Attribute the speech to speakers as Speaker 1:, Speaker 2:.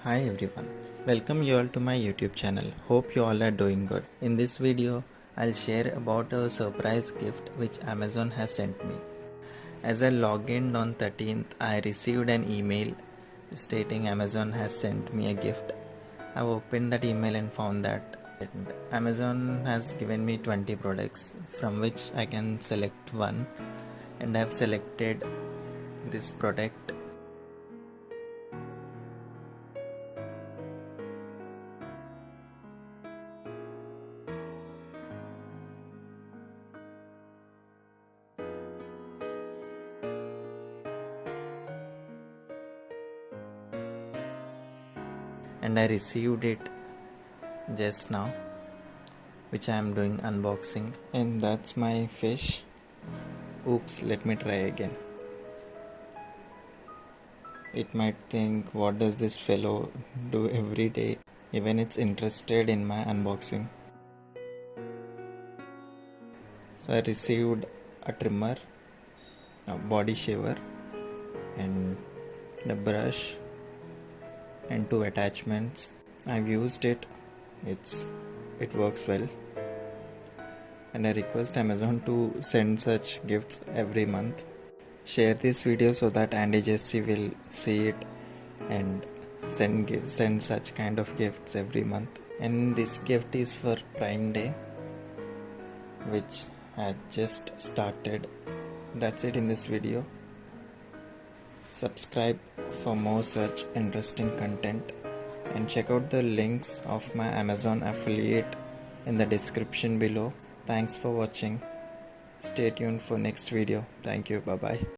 Speaker 1: Hi everyone, welcome you all to my YouTube channel. Hope you all are doing good. In this video, I'll share about a surprise gift which Amazon has sent me. As I logged in on 13th, I received an email stating Amazon has sent me a gift. I've opened that email and found that Amazon has given me 20 products from which I can select one, and I've selected this product. And I received it just now, which I am doing unboxing, and that's my fish. Oops, let me try again. It might think, what does this fellow do every day? Even it's interested in my unboxing. So I received a trimmer, a body shaver, and a brush and 2 attachments. I've used it. It works well, and I request Amazon to send such gifts every month. Share this video so that Andy Jesse will see it and send such kind of gifts every month. And this gift is for Prime Day, which had just started. That's it in this video. Subscribe for more such interesting content, and check out the links of my Amazon affiliate in the description below. Thanks for watching. Stay tuned for next video. Thank you. Bye bye.